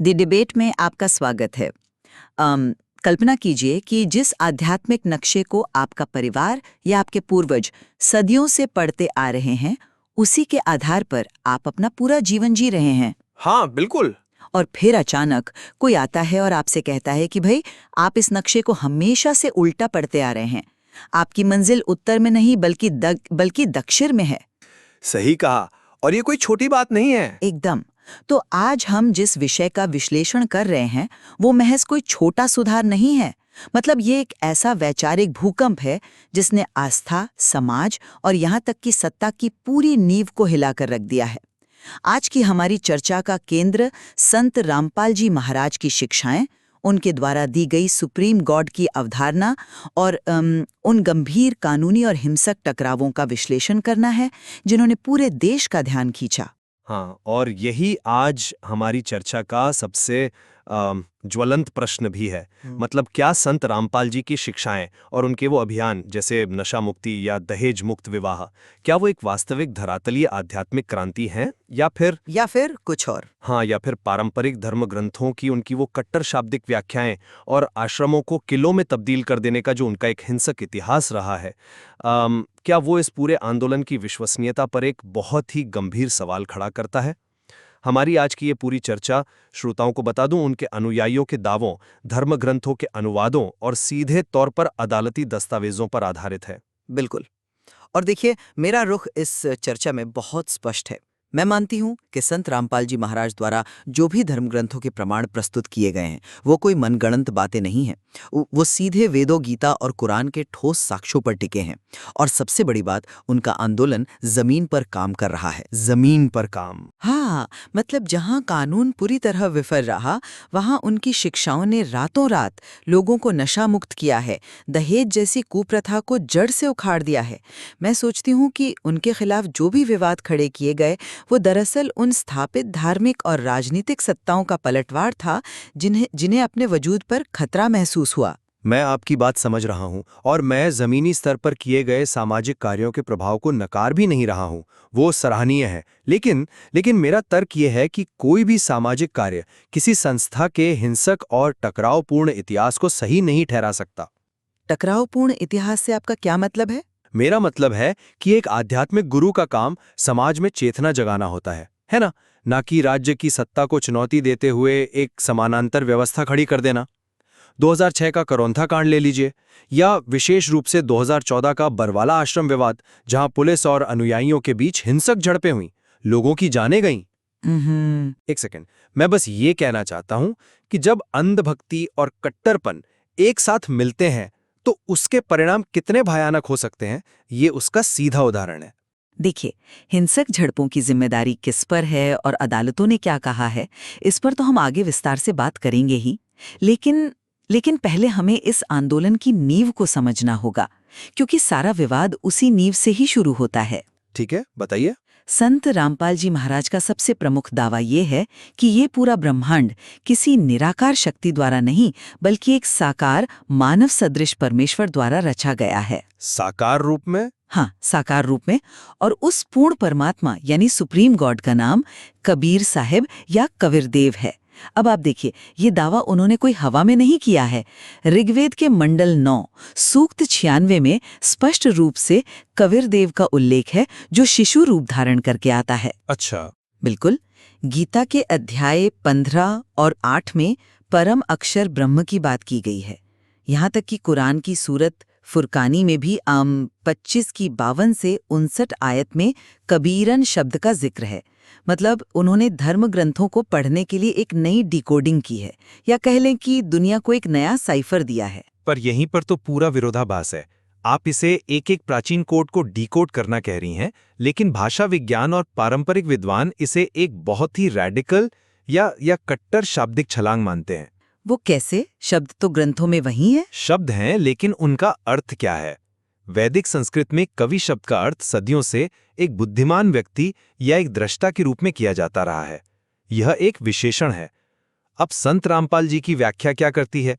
The debate में आपका स्वागत है। कल्पना कीजिए कि जिस आध्यात्मिक नक्शे को आपका परिवार या आपके पूर्वज सदियों से पढ़ते आ रहे हैं, उसी के आधार पर आप अपना पूरा जीवन जी रहे हैं। हाँ बिल्कुल। और फिर अचानक कोई आता है और आपसे कहता है कि भाई, आप इस नक्शे को हमेशा से उल्टा पढ़ते आ रहे हैं। आपकी मंजिल उत्तर में नहीं बल्कि दक्षिण में है। सही कहा। और ये कोई छोटी बात नहीं है। एकदम। तो आज हम जिस विषय का विश्लेषण कर रहे हैं वो महज कोई छोटा सुधार नहीं है। मतलब ये एक ऐसा वैचारिक भूकंप है जिसने आस्था, समाज और यहाँ तक कि सत्ता की पूरी नींव को हिलाकर रख दिया है। आज की हमारी चर्चा का केंद्र संत रामपाल जी महाराज की शिक्षाएं, उनके द्वारा दी गई सुप्रीम गॉड की अवधारणा और उन गंभीर कानूनी और हिंसक टकरावों का विश्लेषण करना है जिन्होंने पूरे देश का ध्यान खींचा। हाँ, और यही आज हमारी चर्चा का सबसे ज्वलंत प्रश्न भी है। मतलब क्या संत रामपाल जी की शिक्षाएं और उनके वो अभियान जैसे नशा मुक्ति या दहेज मुक्त विवाह, क्या वो एक वास्तविक धरातलीय आध्यात्मिक क्रांति हैं या फिर कुछ और? हाँ, या फिर पारंपरिक धर्म ग्रंथों की उनकी वो कट्टर शाब्दिक व्याख्याएं और आश्रमों को किलों में तब्दील कर देने का जो उनका एक हिंसक इतिहास रहा है, क्या वो इस पूरे आंदोलन की विश्वसनीयता पर एक बहुत ही गंभीर सवाल खड़ा करता है? हमारी आज की ये पूरी चर्चा, श्रोताओं को बता दूं, उनके अनुयायियों के दावों, धर्म ग्रंथों के अनुवादों और सीधे तौर पर अदालती दस्तावेजों पर आधारित है। बिल्कुल। और देखिए, मेरा रुख इस चर्चा में बहुत स्पष्ट है। मैं मानती हूँ कि संत रामपाल जी महाराज द्वारा जो भी धर्म ग्रंथों के प्रमाण प्रस्तुत किए गए हैं वो कोई मनगढ़ंत बातें नहीं हैं। वो सीधे वेदों, गीता और कुरान के ठोस साक्ष्यों पर टिके हैं। और सबसे बड़ी बात, उनका आंदोलन जमीन पर काम कर रहा है। जमीन पर काम? हाँ, मतलब जहाँ कानून पूरी तरह विफल रहा, वहाँ उनकी शिक्षाओं ने रातों रात लोगों को नशा मुक्त किया है, दहेज जैसी कुप्रथा को जड़ से उखाड़ दिया है। मैं सोचती हूँ कि उनके खिलाफ जो भी विवाद खड़े किए गए वो दरअसल उन स्थापित धार्मिक और राजनीतिक सत्ताओं का पलटवार था जिन्हें अपने वजूद पर खतरा महसूस हुआ। मैं आपकी बात समझ रहा हूं और मैं जमीनी स्तर पर किए गए सामाजिक कार्यों के प्रभाव को नकार भी नहीं रहा हूं, वो सराहनीय है। लेकिन मेरा तर्क ये है कि कोई भी सामाजिक कार्य किसी संस्था के हिंसक और टकरावपूर्ण इतिहास को सही नहीं ठहरा सकता। टकरावपूर्ण इतिहास से आपका क्या मतलब है? मेरा मतलब है कि एक आध्यात्मिक गुरु का काम समाज में चेतना जगाना होता है ना कि राज्य की सत्ता को चुनौती देते हुए एक समानांतर व्यवस्था खड़ी कर देना। 2006 का करौंथा कांड ले लीजिए, या विशेष रूप से 2014 का बरवाला आश्रम विवाद, जहां पुलिस और अनुयायियों के बीच हिंसक झड़पें हुई, लोगों की जानें गईं। एक सेकंड, मैं बस ये कहना चाहता हूं कि जब अंधभक्ति और कट्टरपन एक साथ मिलते हैं तो उसके परिणाम कितने भयानक हो सकते हैं, ये उसका सीधा उदाहरण है। देखिए, हिंसक झड़पों की जिम्मेदारी किस पर है और अदालतों ने क्या कहा है, इस पर तो हम आगे विस्तार से बात करेंगे ही। लेकिन पहले हमें इस आंदोलन की नींव को समझना होगा, क्योंकि सारा विवाद उसी नींव से ही शुरू होता है। ठीक है, बताइए। संत रामपाल जी महाराज का सबसे प्रमुख दावा ये है कि ये पूरा ब्रह्मांड किसी निराकार शक्ति द्वारा नहीं, बल्कि एक साकार मानव सदृश परमेश्वर द्वारा रचा गया है। साकार रूप में? हाँ, साकार रूप में। और उस पूर्ण परमात्मा यानी सुप्रीम गॉड का नाम कबीर साहिब या कबीरदेव है। अब आप देखिए, ये दावा उन्होंने कोई हवा में नहीं किया है। ऋग्वेद के मंडल 9 सूक्त 96 में स्पष्ट रूप से कबीरदेव का उल्लेख है, जो शिशु रूप धारण करके आता है। अच्छा। बिल्कुल। गीता के अध्याय 15 और 8 में परम अक्षर ब्रह्म की बात की गई है। यहाँ तक कि कुरान की सूरत फुरकानी में भी 25 की 52 से 59 आयत में कबीरन शब्द का जिक्र है। मतलब उन्होंने धर्म ग्रंथों को पढ़ने के लिए एक नई डिकोडिंग की है, या कह लें कि दुनिया को एक नया साइफर दिया है। पर यहीं पर तो पूरा विरोधाभास है। आप इसे एक प्राचीन कोड को डिकोड करना कह रही हैं, लेकिन भाषा विज्ञान और पारंपरिक विद्वान इसे एक बहुत ही रैडिकल या कट्टर शाब्दिक छलांग मानते हैं। वो कैसे? शब्द तो ग्रंथों में वही है। शब्द हैं, लेकिन उनका अर्थ क्या है? वैदिक संस्कृत में कवि शब्द का अर्थ सदियों से एक बुद्धिमान व्यक्ति या एक दृष्टा के रूप में किया जाता रहा है। यह एक विशेषण है। अब संत रामपाल जी की व्याख्या क्या करती है?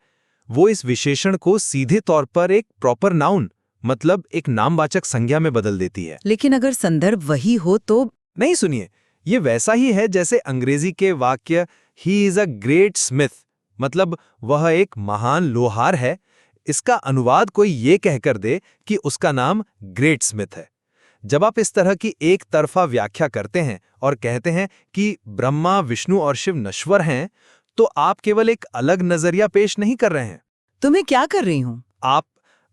वो इस विशेषण को सीधे तौर पर एक प्रॉपर नाउन, मतलब एक नामवाचक संज्ञा में बदल देती है। लेकिन अगर संदर्भ वही हो तो? नहीं, सुनिए, ये वैसा ही है जैसे अंग्रेजी के वाक्य he is a great Smith, मतलब वह एक महान लोहार है। इसका अनुवाद कोई ये कहकर दे कि उसका नाम ग्रेट स्मिथ है। जब आप इस तरह की एक तरफा व्याख्या करते हैं और कहते हैं कि ब्रह्मा, विष्णु और शिव नश्वर हैं, तो आप केवल एक अलग नजरिया पेश नहीं कर रहे हैं। तो मैं क्या कर रही हूँ?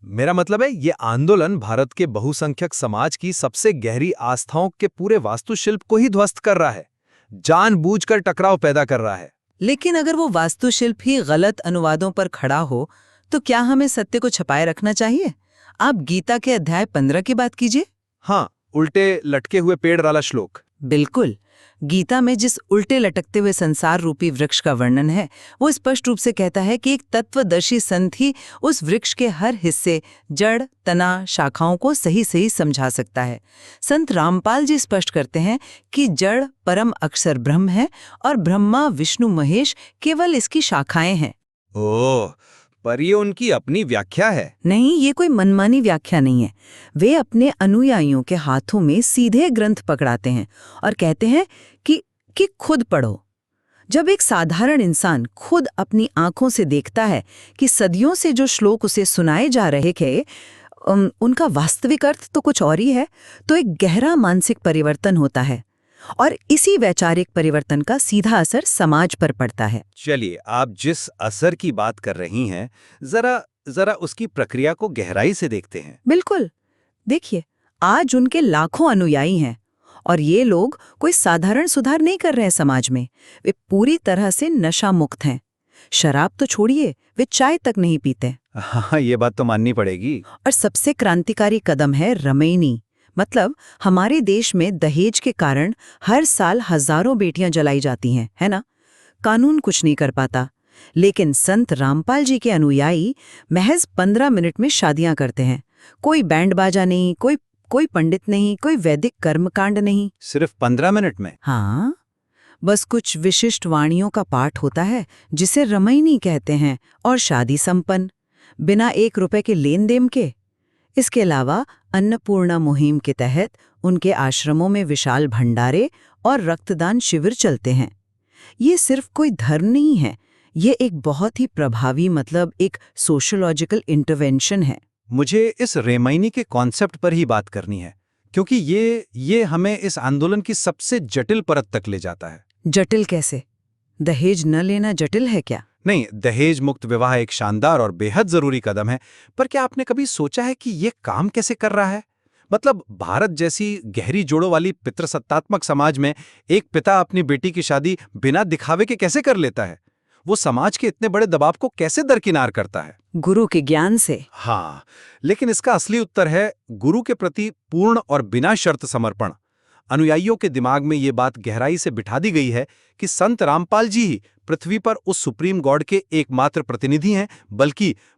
मेरा मतलब है, ये आंदोलन भारत के बहुसंख्यक समाज की सबसे गहरी आस्थाओं के पूरे वास्तुशिल्प को ही ध्वस्त कर रहा है, जानबूझकर टकराव पैदा कर रहा है। लेकिन अगर वो वास्तुशिल्प ही गलत अनुवादों पर खड़ा हो, तो क्या हमें सत्य को छुपाए रखना चाहिए? आप गीता के अध्याय 15 की बात कीजिए। हाँ, उल्टे लटके हुए पेड़ वाला श्लोक। बिल्कुल। गीता में जिस उल्टे लटकते हुए संसार रूपी वृक्ष का वर्णन है, वो स्पष्ट रूप से कहता है कि एक तत्वदर्शी संत ही उस वृक्ष के हर हिस्से, जड़, तना, शाखाओं को सही सही समझा सकता है। संत रामपाल जी स्पष्ट करते हैं कि जड़ परम अक्षर ब्रह्म है और ब्रह्मा, विष्णु, महेश केवल इसकी शाखाएं हैं। ओह, पर ये उनकी अपनी व्याख्या है। नहीं, ये कोई मनमानी व्याख्या नहीं है। वे अपने अनुयायियों के हाथों में सीधे ग्रंथ पकड़ाते हैं और कहते हैं कि खुद पढ़ो। जब एक साधारण इंसान खुद अपनी आंखों से देखता है कि सदियों से जो श्लोक उसे सुनाए जा रहे थे, उनका वास्तविक अर्थ तो कुछ और ही है, तो एक गहरा मानसिक परिवर्तन होता है और इसी वैचारिक परिवर्तन का सीधा असर समाज पर पड़ता है। चलिए, आप जिस असर की बात कर रही हैं, जरा उसकी प्रक्रिया को गहराई से देखते हैं। बिल्कुल। देखिए, आज उनके लाखों अनुयायी हैं और ये लोग कोई साधारण सुधार नहीं कर रहे हैं समाज में। वे पूरी तरह से नशा मुक्त हैं। शराब तो छोड़िए, वे चाय तक नहीं पीते। हाँ, ये बात तो माननी पड़ेगी। और सबसे क्रांतिकारी कदम है रमैनी, मतलब हमारे देश में दहेज के कारण हर साल हजारों बेटियां जलाई जाती हैं, है ना? कानून कुछ नहीं कर पाता, लेकिन संत रामपाल जी के अनुयायी महज 15 मिनट में शादियां करते हैं। कोई बैंड बाजा नहीं, कोई पंडित नहीं, कोई वैदिक कर्मकांड नहीं। सिर्फ 15 मिनट में? हाँ, बस कुछ विशिष्ट वाणियों का पाठ होता है जिसे रमैनी कहते हैं, और शादी संपन्न, बिना 1 रुपए के लेन देन के। इसके अलावा अन्नपूर्णा मुहिम के तहत उनके आश्रमों में विशाल भंडारे और रक्तदान शिविर चलते हैं। ये सिर्फ कोई धर्म नहीं है, ये एक बहुत ही प्रभावी, मतलब एक सोशियोलॉजिकल इंटरवेंशन है। मुझे इस रेमैनी के कॉन्सेप्ट पर ही बात करनी है, क्योंकि ये हमें इस आंदोलन की सबसे जटिल परत तक ले जाता है। जटिल कैसे? दहेज न लेना जटिल है क्या? नहीं, दहेज मुक्त विवाह एक शानदार और बेहद जरूरी कदम है, पर क्या आपने कभी सोचा है कि ये काम कैसे कर रहा है? मतलब भारत जैसी गहरी जोड़ों वाली पितृसत्तात्मक समाज में एक पिता अपनी बेटी की शादी बिना दिखावे के कैसे कर लेता है? वो समाज के इतने बड़े दबाव को कैसे दरकिनार करता है? गुरु के ज्ञान से। हाँ, लेकिन इसका असली उत्तर है गुरु के प्रति पूर्ण और बिना शर्त समर्पण। अनुयायियों के दिमाग में ये बात गहराई से बिठा दी गई है कि रामपाल जी ही पृथ्वी पर उस सुप्रीम गॉड के एकमात्र प्रतिनिधि हैं,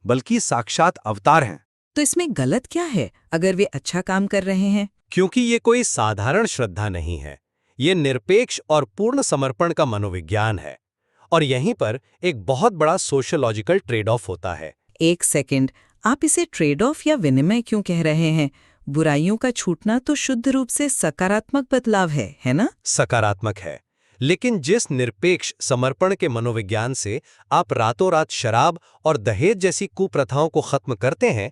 बल्कि साक्षात अवतार हैं। तो इसमें गलत क्या है अगर वे अच्छा काम कर रहे हैं? क्योंकि ये कोई साधारण श्रद्धा नहीं है, ये निरपेक्ष और पूर्ण समर्पण का मनोविज्ञान है। और यहीं पर एक बहुत बड़ा सोशियोलॉजिकल ट्रेड ऑफ होता है। एक सेकंड, आप इसे ट्रेड ऑफ या विनिमय क्यों कह रहे हैं? बुराइयों का छूटना तो शुद्ध रूप से सकारात्मक बदलाव है ना? सकारात्मक है, लेकिन जिस निरपेक्ष समर्पण के मनोविज्ञान से आप रातों रात शराब और दहेज जैसी कुप्रथाओं को खत्म करते हैं,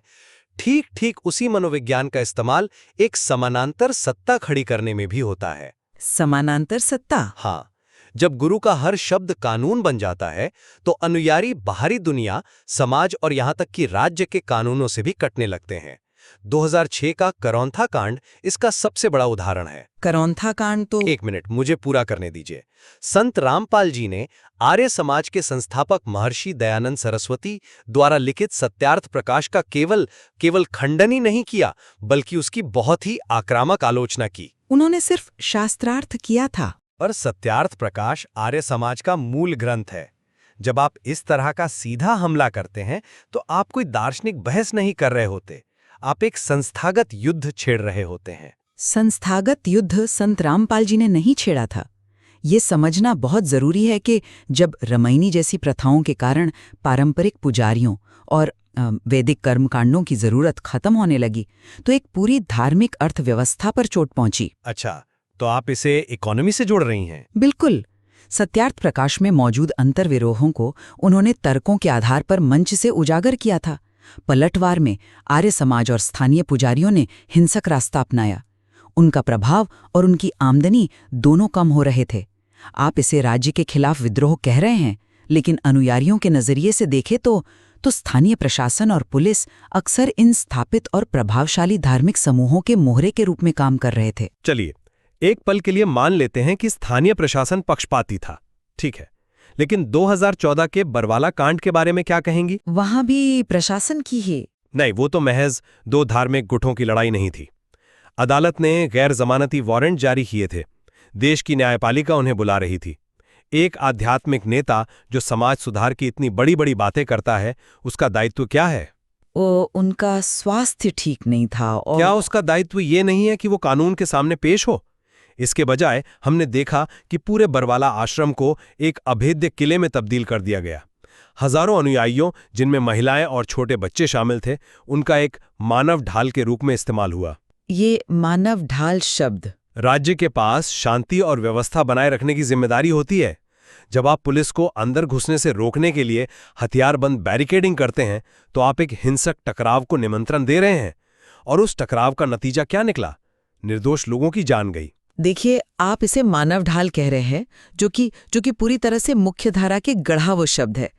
ठीक उसी मनोविज्ञान का इस्तेमाल एक समानांतर सत्ता खड़ी करने में भी होता है। समानांतर सत्ता? हाँ, जब गुरु का हर शब्द कानून बन जाता है, तो अनुयायी बाहरी दुनिया, समाज और यहां तक कि राज्य के कानूनों से भी कटने लगते हैं। 2006 का करौंथा कांड इसका सबसे बड़ा उदाहरण है। करौंथा कांड तो... 1 मिनट, मुझे पूरा करने दीजिए। संत रामपाल जी ने आर्य समाज के संस्थापक महर्षि दयानंद सरस्वती द्वारा लिखित सत्यार्थ प्रकाश का केवल खंडन ही नहीं किया, बल्कि उसकी बहुत ही आक्रामक आलोचना की। उन्होंने सिर्फ शास्त्रार्थ किया था। और सत्यार्थ प्रकाश आर्य समाज का मूल ग्रंथ है। जब आप इस तरह का सीधा हमला करते हैं, तो आप कोई दार्शनिक बहस नहीं कर रहे होते, आप एक संस्थागत युद्ध छेड़ रहे होते हैं। संस्थागत युद्ध संत रामपाल जी ने नहीं छेड़ा था। ये समझना बहुत जरूरी है कि जब रमैनी जैसी प्रथाओं के कारण पारंपरिक पुजारियों और वैदिक कर्मकांडों की जरूरत खत्म होने लगी, तो एक पूरी धार्मिक अर्थव्यवस्था पर चोट पहुंची। अच्छा, तो आप इसे इकोनॉमी से जोड़ रही हैं? बिल्कुल। सत्यार्थ प्रकाश में मौजूद अंतर्विरोहों को उन्होंने तर्कों के आधार पर मंच से उजागर किया था। पलटवार में आर्य समाज और स्थानीय पुजारियों ने हिंसक रास्ता अपनाया। उनका प्रभाव और उनकी आमदनी दोनों कम हो रहे थे। आप इसे राज्य के खिलाफ विद्रोह कह रहे हैं, लेकिन अनुयायियों के नजरिए से देखें तो स्थानीय प्रशासन और पुलिस अक्सर इन स्थापित और प्रभावशाली धार्मिक समूहों के मोहरे के रूप में काम कर रहे थे। चलिए, एक पल के लिए मान लेते हैं कि स्थानीय प्रशासन पक्षपाती था, ठीक है, लेकिन 2014 के बरवाला कांड के बारे में क्या कहेंगी? वहां भी प्रशासन की ही? नहीं, वो तो महज दो धार्मिक गुटों की लड़ाई नहीं थी। अदालत ने गैर जमानती वारंट जारी किए थे। देश की न्यायपालिका उन्हें बुला रही थी। एक आध्यात्मिक नेता जो समाज सुधार की इतनी बड़ी बड़ी बातें करता है, उसका दायित्व क्या है? उनका स्वास्थ्य ठीक नहीं था और क्या उसका दायित्व ये नहीं है कि वो कानून के सामने पेश हो? इसके बजाय हमने देखा कि पूरे बरवाला आश्रम को एक अभेद्य किले में तब्दील कर दिया गया। हजारों अनुयायियों, जिनमें महिलाएं और छोटे बच्चे शामिल थे, उनका एक मानव ढाल के रूप में इस्तेमाल हुआ। ये मानव ढाल शब्द? राज्य के पास शांति और व्यवस्था बनाए रखने की जिम्मेदारी होती है। जब आप पुलिस को अंदर घुसने से रोकने के लिए हथियारबंद बैरिकेडिंग करते हैं, तो आप एक हिंसक टकराव को निमंत्रण दे रहे हैं। और उस टकराव का नतीजा क्या निकला? निर्दोष लोगों की जान गई। देखिए, आप इसे मानव ढाल कह रहे हैं, जो कि पूरी तरह से मुख्यधारा के गढ़ा हुआ शब्द है।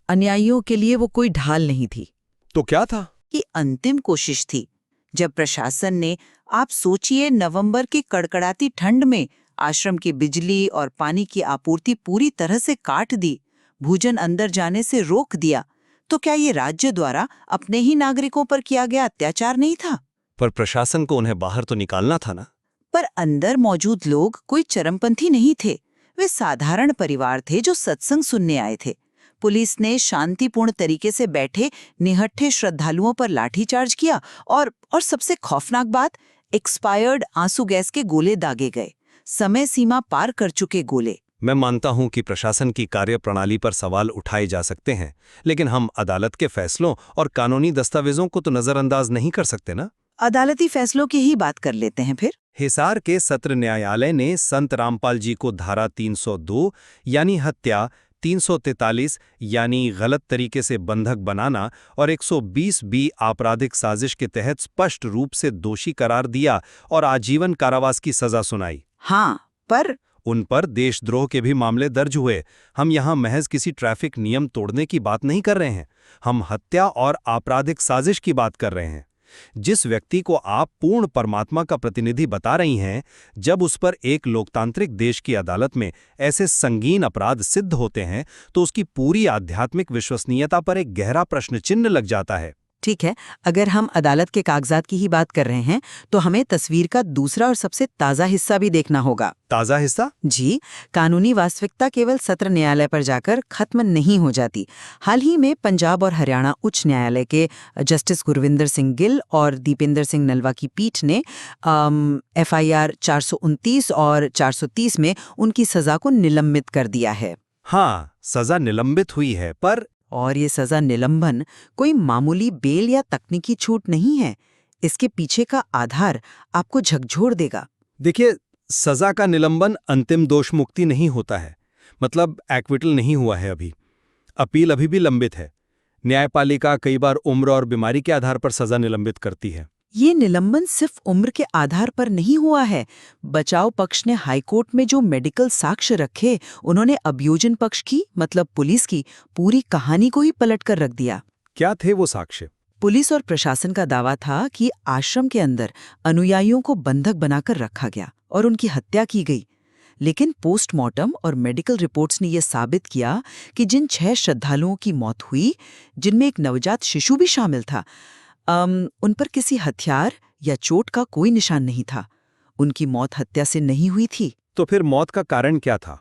अनुयायियों के लिए वो कोई ढाल नहीं थी। तो क्या था? कि अंतिम कोशिश थी। जब प्रशासन ने, आप सोचिए, नवंबर की कड़कड़ाती ठंड में आश्रम की बिजली और पानी की आपूर्ति पूरी तरह से काट दी, भोजन अंदर जाने से रोक दिया, तो क्या ये राज्य द्वारा अपने ही नागरिकों पर किया गया अत्याचार नहीं था? पर प्रशासन को उन्हें बाहर तो निकालना था ना। पर अंदर मौजूद लोग कोई चरमपंथी नहीं थे। वे साधारण परिवार थे जो सत्संग सुनने आए थे। पुलिस ने शांतिपूर्ण तरीके से बैठे निहत्थे श्रद्धालुओं पर लाठीचार्ज किया और सबसे खौफनाक बात, एक्सपायर्ड आंसू गैस के गोले दागे गए, समय सीमा पार कर चुके गोले। मैं मानता हूं कि प्रशासन की कार्यप्रणाली पर सवाल उठाए जा सकते हैं, लेकिन हम अदालत के फैसलों और कानूनी दस्तावेजों को तो नजरअंदाज नहीं कर सकते ना। अदालती फैसलों की ही बात कर लेते हैं फिर। हिसार के सत्र न्यायालय ने संत रामपाल जी को धारा 302 यानी हत्या, 343 यानी गलत तरीके से बंधक बनाना और 120 बी आपराधिक साजिश के तहत स्पष्ट रूप से दोषी करार दिया और आजीवन कारावास की सजा सुनाई। हाँ, पर उन पर देशद्रोह के भी मामले दर्ज हुए। हम यहाँ महज किसी ट्रैफिक नियम तोड़ने की बात नहीं कर रहे हैं, हम हत्या और आपराधिक साजिश की बात कर रहे हैं। जिस व्यक्ति को आप पूर्ण परमात्मा का प्रतिनिधि बता रही हैं, जब उस पर एक लोकतांत्रिक देश की अदालत में ऐसे संगीन अपराध सिद्ध होते हैं, तो उसकी पूरी आध्यात्मिक विश्वसनीयता पर एक गहरा प्रश्न चिन्ह लग जाता है। ठीक है, अगर हम अदालत के कागजात की ही बात कर रहे हैं, तो हमें तस्वीर का दूसरा और सबसे ताज़ा हिस्सा भी देखना होगा। ताज़ा हिस्सा? जी, कानूनी वास्तविकता केवल सत्र न्यायालय पर जाकर खत्म नहीं हो जाती। हाल ही में पंजाब और हरियाणा उच्च न्यायालय के जस्टिस गुरविंदर सिंह गिल और दीपेंद्र सिंह नलवा की पीठ ने FIR 429 और 430 में उनकी सजा को निलंबित कर दिया है। हाँ, सजा निलंबित हुई है, पर और ये सजा निलंबन कोई मामूली बेल या तकनीकी छूट नहीं है। इसके पीछे का आधार आपको झकझोर देगा। देखिए, सजा का निलंबन अंतिम दोष मुक्ति नहीं होता है, मतलब एक्विटल नहीं हुआ है। अभी अपील अभी भी लंबित है। न्यायपालिका कई बार उम्र और बीमारी के आधार पर सजा निलंबित करती है। ये निलंबन सिर्फ उम्र के आधार पर नहीं हुआ है। बचाव पक्ष ने हाईकोर्ट में जो मेडिकल साक्ष्य रखे, उन्होंने अभियोजन पक्ष की, मतलब पुलिस की, पूरी कहानी को ही पलट कर रख दिया। क्या थे वो साक्ष्य? पुलिस और प्रशासन का दावा था कि आश्रम के अंदर अनुयायियों को बंधक बनाकर रखा गया और उनकी हत्या की गई। लेकिन पोस्टमार्टम और मेडिकल रिपोर्ट्स ने यह साबित किया कि जिन 6 श्रद्धालुओं की मौत हुई, जिनमें एक नवजात शिशु भी शामिल था, उन पर किसी हथियार या चोट का कोई निशान नहीं था। उनकी मौत हत्या से नहीं हुई थी। तो फिर मौत का कारण क्या था?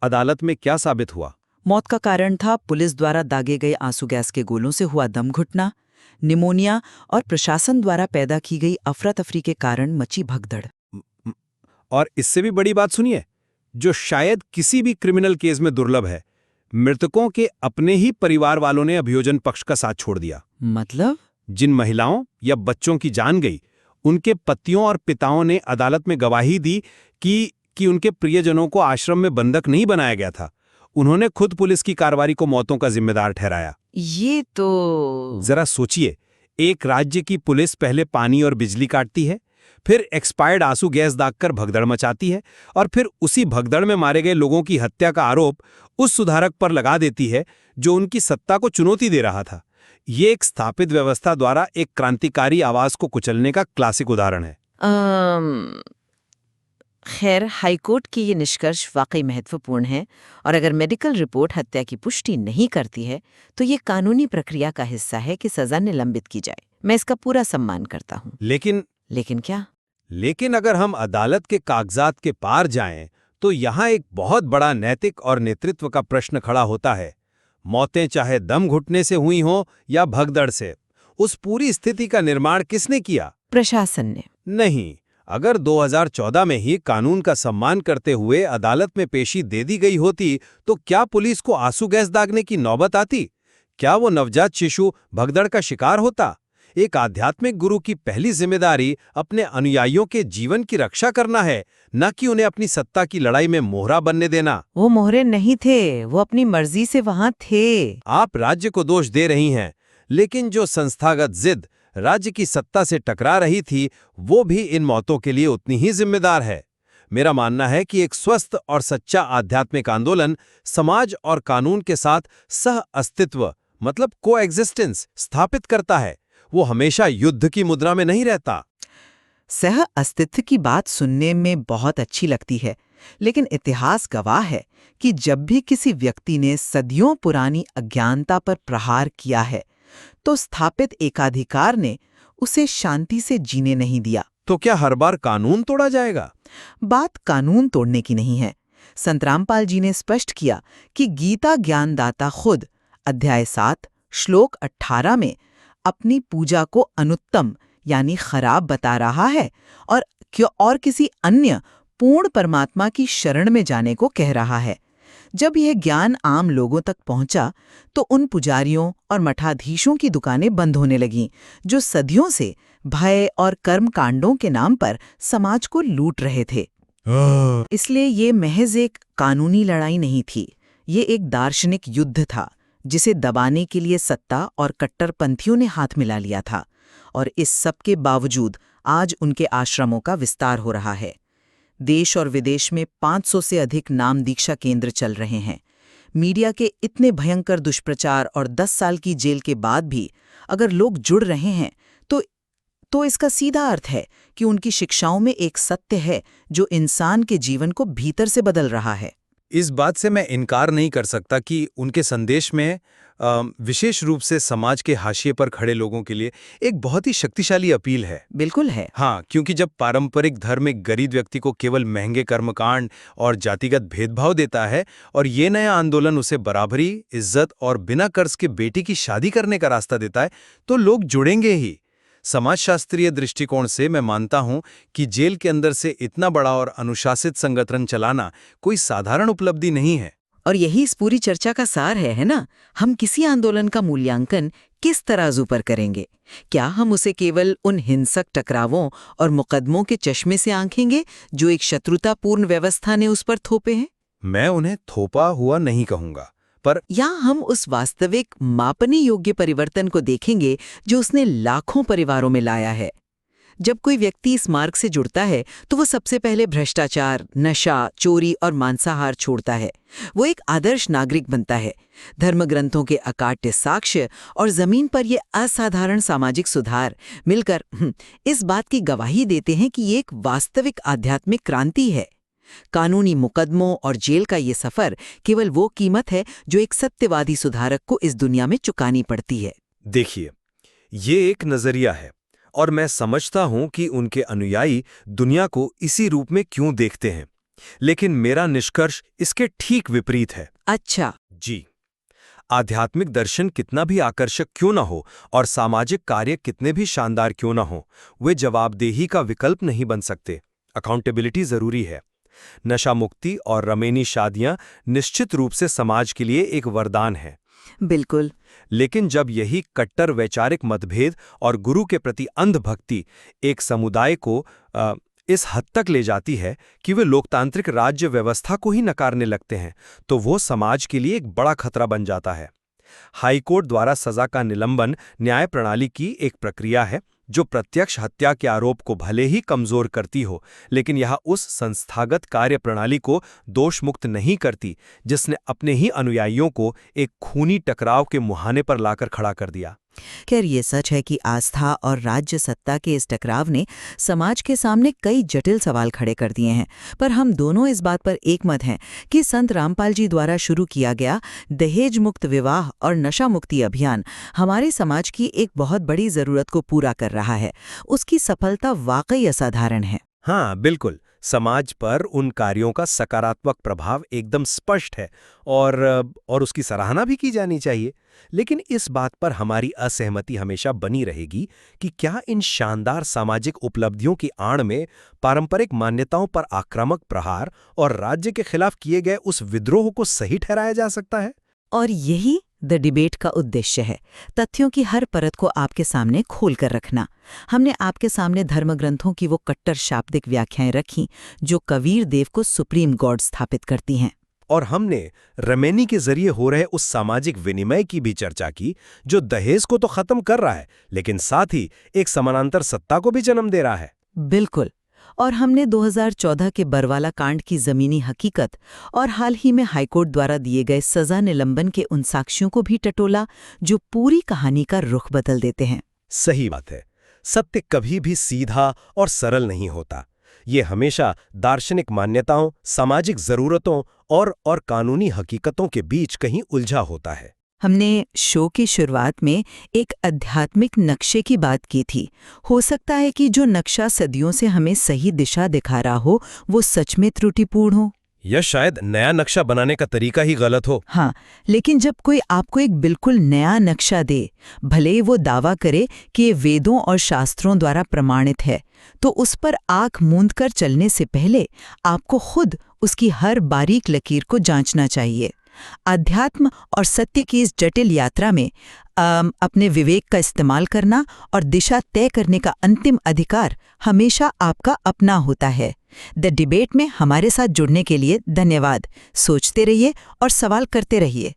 अदालत में क्या साबित हुआ? मौत का कारण था पुलिस द्वारा दागे गए आंसू गैस के गोलों से हुआ दम घुटना, निमोनिया और प्रशासन द्वारा पैदा की गई अफरा तफरी के कारण मची भगदड़। और इससे भी बड़ी बात सुनिए, जो शायद किसी भी क्रिमिनल केस में दुर्लभ है। मृतकों के अपने ही परिवार वालों ने अभियोजन पक्ष का साथ छोड़ दिया। मतलब? जिन महिलाओं या बच्चों की जान गई, उनके पतियों और पिताओं ने अदालत में गवाही दी कि कि उनके प्रियजनों को आश्रम में बंधक नहीं बनाया गया था। उन्होंने खुद पुलिस की कार्रवाई को मौतों का जिम्मेदार ठहराया। ये तो जरा सोचिए, एक राज्य की पुलिस पहले पानी और बिजली काटती है, फिर एक्सपायर्ड आंसू गैस दागकर भगदड़ मचाती है, और फिर उसी भगदड़ में मारे गए लोगों की हत्या का आरोप उस सुधारक पर लगा देती है जो उनकी सत्ता को चुनौती दे रहा था। ये एक स्थापित व्यवस्था द्वारा एक क्रांतिकारी आवाज को कुचलने का क्लासिक उदाहरण है। खैर, हाईकोर्ट की ये निष्कर्ष वाकई महत्वपूर्ण है, और अगर मेडिकल रिपोर्ट हत्या की पुष्टि नहीं करती है तो ये कानूनी प्रक्रिया का हिस्सा है कि सजा निलंबित की जाए। मैं इसका पूरा सम्मान करता हूँ। लेकिन क्या? लेकिन अगर हम अदालत के कागजात के पार जाएं, तो यहाँ एक बहुत बड़ा नैतिक और नेतृत्व का प्रश्न खड़ा होता है। मौतें चाहे दम घुटने से हुई हों या भगदड़ से, उस पूरी स्थिति का निर्माण किसने किया? प्रशासन ने। नहीं, अगर 2014 में ही कानून का सम्मान करते हुए अदालत में पेशी दे दी गई होती, तो क्या पुलिस को आंसू गैस दागने की नौबत आती? क्या वो नवजात शिशु भगदड़ का शिकार होता? एक आध्यात्मिक गुरु की पहली जिम्मेदारी अपने अनुयायियों के जीवन की रक्षा करना है, न कि उन्हें अपनी सत्ता की लड़ाई में मोहरा बनने देना। वो मोहरे नहीं थे, वो अपनी मर्जी से वहां थे। आप राज्य को दोष दे रही हैं, लेकिन जो संस्थागत जिद राज्य की सत्ता से टकरा रही थी, वो भी इन मौतों के लिए उतनी ही जिम्मेदार है। मेरा मानना है कि एक स्वस्थ और सच्चा आध्यात्मिक आंदोलन समाज और कानून के साथ सह अस्तित्व मतलब कोएग्जिस्टेंस स्थापित करता है। वो हमेशा युद्ध की मुद्रा में नहीं रहता। सह अस्तित्व की बात सुनने में बहुत अच्छी लगती है, लेकिन इतिहास गवाह है कि जब भी किसी व्यक्ति ने सदियों पुरानी अज्ञानता पर प्रहार किया है, तो स्थापित एकाधिकार ने उसे शांति से जीने नहीं दिया। तो क्या हर बार कानून तोड़ा जाएगा? बात कानून तोड़ने की नहीं है। संत रामपाल जी ने स्पष्ट किया कि गीता ज्ञानदाता खुद अध्याय 7 श्लोक 18 में अपनी पूजा को अनुत्तम यानी खराब बता रहा है और किसी अन्य पूर्ण परमात्मा की शरण में जाने को कह रहा है। जब यह ज्ञान आम लोगों तक पहुंचा, तो उन पुजारियों और मठाधीशों की दुकानें बंद होने लगीं, जो सदियों से भय और कर्म कांडों के नाम पर समाज को लूट रहे थे। इसलिए ये महज एक कानूनी लड़ाई नहीं थी, ये एक दार्शनिक युद्ध था, जिसे दबाने के लिए सत्ता और कट्टरपंथियों ने हाथ मिला लिया था। और इस सब के बावजूद आज उनके आश्रमों का विस्तार हो रहा है। देश और विदेश में 500 से अधिक नाम दीक्षा केंद्र चल रहे हैं। मीडिया के इतने भयंकर दुष्प्रचार और 10 साल की जेल के बाद भी अगर लोग जुड़ रहे हैं, तो इसका सीधा अर्थ है कि उनकी शिक्षाओं में एक सत्य है जो इंसान के जीवन को भीतर से बदल रहा है। इस बात से मैं इनकार नहीं कर सकता कि उनके संदेश में विशेष रूप से समाज के हाशिए पर खड़े लोगों के लिए एक बहुत ही शक्तिशाली अपील है। बिल्कुल है। हाँ, क्योंकि जब पारंपरिक धर्म एक गरीब व्यक्ति को केवल महंगे कर्मकांड और जातिगत भेदभाव देता है और ये नया आंदोलन उसे बराबरी, इज्जत और बिना कर्ज के बेटी की शादी करने का रास्ता देता है, तो लोग जुड़ेंगे ही। समाजशास्त्रीय दृष्टिकोण से मैं मानता हूं कि जेल के अंदर से इतना बड़ा और अनुशासित संगठन चलाना कोई साधारण उपलब्धि नहीं है। और यही इस पूरी चर्चा का सार है ना? हम किसी आंदोलन का मूल्यांकन किस तराजू पर करेंगे? क्या हम उसे केवल उन हिंसक टकरावों और मुकदमों के चश्मे से आंखेंगे जो एक शत्रुतापूर्ण व्यवस्था ने उस पर थोपे हैं? मैं उन्हें थोपा हुआ नहीं कहूंगा, पर या हम उस वास्तविक मापने योग्य परिवर्तन को देखेंगे जो उसने लाखों परिवारों में लाया है। जब कोई व्यक्ति इस मार्ग से जुड़ता है, तो वो सबसे पहले भ्रष्टाचार, नशा, चोरी और मांसाहार छोड़ता है। वो एक आदर्श नागरिक बनता है। धर्मग्रंथों के अकाट्य साक्ष्य और जमीन पर ये असाधारण सामाजिक सुधार मिलकर इस बात की गवाही देते हैं कि ये एक वास्तविक आध्यात्मिक क्रांति है। कानूनी मुकदमों और जेल का ये सफर केवल वो कीमत है जो एक सत्यवादी सुधारक को इस दुनिया में चुकानी पड़ती है। देखिए, ये एक नजरिया है और मैं समझता हूं कि उनके अनुयायी दुनिया को इसी रूप में क्यों देखते हैं, लेकिन मेरा निष्कर्ष इसके ठीक विपरीत है। अच्छा जी, आध्यात्मिक दर्शन कितना भी आकर्षक क्यों न हो और सामाजिक कार्य कितने भी शानदार क्यों न हो, वे जवाबदेही का विकल्प नहीं बन सकते। अकाउंटेबिलिटी जरूरी है। नशा मुक्ति और रमेनी शादियां निश्चित रूप से समाज के लिए एक वरदान है। बिल्कुल। लेकिन जब यही कट्टर वैचारिक मतभेद और गुरु के प्रति अंधभक्ति एक समुदाय को इस हद तक ले जाती है कि वे लोकतांत्रिक राज्य व्यवस्था को ही नकारने लगते हैं, तो वो समाज के लिए एक बड़ा खतरा बन जाता है। हाईकोर्ट द्वारा सजा का निलंबन न्याय प्रणाली की एक प्रक्रिया है जो प्रत्यक्ष हत्या के आरोप को भले ही कमजोर करती हो, लेकिन यह उस संस्थागत कार्य प्रणाली को दोषमुक्त नहीं करती जिसने अपने ही अनुयायियों को एक खूनी टकराव के मुहाने पर लाकर खड़ा कर दिया। खैर, ये सच है कि आस्था और राज्य सत्ता के इस टकराव ने समाज के सामने कई जटिल सवाल खड़े कर दिए हैं, पर हम दोनों इस बात पर एकमत हैं कि संत रामपाल जी द्वारा शुरू किया गया दहेज मुक्त विवाह और नशा मुक्ति अभियान हमारे समाज की एक बहुत बड़ी जरूरत को पूरा कर रहा है। उसकी सफलता वाकई असाधारण है। हाँ, बिल्कुल। समाज पर उन कार्यों का सकारात्मक प्रभाव एकदम स्पष्ट है और उसकी सराहना भी की जानी चाहिए। लेकिन इस बात पर हमारी असहमति हमेशा बनी रहेगी कि क्या इन शानदार सामाजिक उपलब्धियों की आड़ में पारंपरिक मान्यताओं पर आक्रामक प्रहार और राज्य के खिलाफ किए गए उस विद्रोह को सही ठहराया जा सकता है? और यही द डिबेट का उद्देश्य है, तथ्यों की हर परत को आपके सामने खोल कर रखना। हमने आपके सामने धर्मग्रंथों की वो कट्टर शाब्दिक व्याख्याएं रखी जो कबीर देव को सुप्रीम गॉड स्थापित करती हैं, और हमने रमैनी के जरिए हो रहे उस सामाजिक विनिमय की भी चर्चा की जो दहेज को तो खत्म कर रहा है, लेकिन साथ ही एक समानांतर सत्ता को भी जन्म दे रहा है। बिल्कुल। और हमने 2014 के बरवाला कांड की जमीनी हकीकत और हाल ही में हाईकोर्ट द्वारा दिए गए सजा निलंबन के उन साक्ष्यों को भी टटोला जो पूरी कहानी का रुख बदल देते हैं। सही बात है। सत्य कभी भी सीधा और सरल नहीं होता। ये हमेशा दार्शनिक मान्यताओं, सामाजिक जरूरतों और कानूनी हकीकतों के बीच कहीं उलझा होता है। हमने शो की शुरुआत में एक आध्यात्मिक नक्शे की बात की थी। हो सकता है कि जो नक्शा सदियों से हमें सही दिशा दिखा रहा हो वो सच में त्रुटिपूर्ण हो, या शायद नया नक्शा बनाने का तरीका ही गलत हो। हाँ, लेकिन जब कोई आपको एक बिल्कुल नया नक्शा दे, भले वो दावा करे कि ये वेदों और शास्त्रों द्वारा प्रमाणित है, तो उस पर आंख मूंद कर चलने से पहले आपको खुद उसकी हर बारीक लकीर को जांचना चाहिए। अध्यात्म और सत्य की इस जटिल यात्रा में अपने विवेक का इस्तेमाल करना और दिशा तय करने का अंतिम अधिकार हमेशा आपका अपना होता है। द डिबेट में हमारे साथ जुड़ने के लिए धन्यवाद। सोचते रहिए और सवाल करते रहिए।